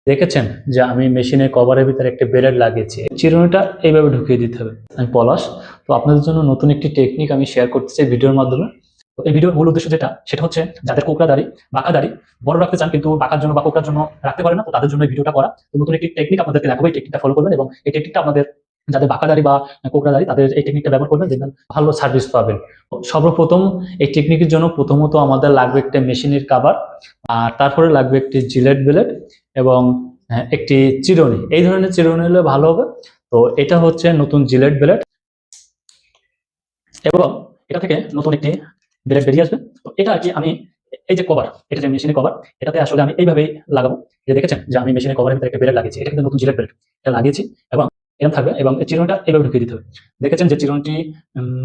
দেখেছেন যে আমি মেশিনের কভারের ভিতরে একটা বেলেট লাগিয়েছি, চিরুনিটা এইভাবে ঢুকিয়ে দিতে হবে। আমি পলাশ। তো আপনাদের জন্য নতুন একটি টেকনিক আমি শেয়ার করতে চাই ভিডিওর মাধ্যমে। তো এই ভিডিওর মূল উদ্দেশ্য সেটা হচ্ছে যাদের কোকড়া দাড়ি, বাঁকা দাড়ি বড় রাখতে চান কিন্তু বাঁকার জন্য বা কোকড়ার জন্য রাখতে পারে না, তো তাদের জন্য এই ভিডিওটা করা। তো নতুন একটি টেকনিক আপনাদেরকে দেখাবো, এই টেকনিকটা ফলো করবেন এবং এই টেকনিকটা আপনাদের যাদের বাঁকা দাড়ি বা কোকড়া দাড়ি তাদের এই টেকনিকটা ব্যবহার করবেন, দেখবেন ভালো সার্ভিস পাবেন। সর্বপ্রথম এই টেকনিকের জন্য প্রথমত আমাদের লাগবে একটা মেশিনের কভার, আর তারপরে লাগবে একটি জিলেট ব্লেড এবং একটি চিরুনি। এই ধরনের চিরুনি হলে ভালো হবে। তো এটা হচ্ছে নতুন জিলেট ব্লেড এবং এটা থেকে নতুন একটি ব্লেড বেরিয়ে আসবে। তো এটা আর কি আমি এই যে কভার, এটা যে মেশিনের কভার, এটাতে আসলে আমি এইভাবেই লাগাবো। যে দেখেছেন যে আমি মেশিনের কভারের ভিতরে একটা ব্লেড লাগিয়েছি, এটা কিন্তু নতুন জিলেট ব্লেড, এটা লাগিয়েছি এবং এরকম থাকবে এবং এই চিরুনিটা এইভাবে ঢুকিয়ে দিতে হবে। দেখেছেন যে চিরুনিটি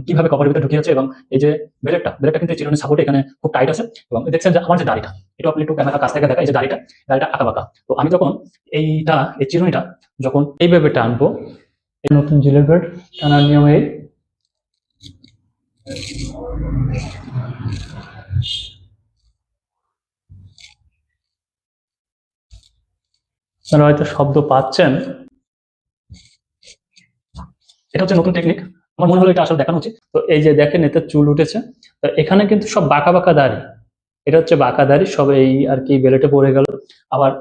কিভাবে কভারের ভিতরে ঢুকিয়ে আছে এবং এই যে ব্লেডটা কিন্তু চিরুনির সাপোর্ট এখানে খুব টাইট আছে। এবং দেখছেন যে আমার যে দাড়িটা, এটা আপনি একটু ক্যামেরা কাছ থেকে দেখা, এই যে দাড়িটা আঁকা বাঁকা। তো আমি যখন এই চিরুনিটা যখন এইভাবে টানবো, এই নতুন জিলেট ব্লেড টানার নিয়ম এই, আপনারা হয়তো শব্দ পাচ্ছেন। এটা হচ্ছে নতুন টেকনিক, আমার মনে হলো এটা আসলে দেখানো উচিত। তো এই যে দেখেন এতে চুল উঠেছে, তো এখানে কিন্তু সব বাঁকা বাঁকা দাড়ি, এটা হচ্ছে বাঁকা দাড়ি, সব এই আর কি বেলেটে পড়ে গেল। আবার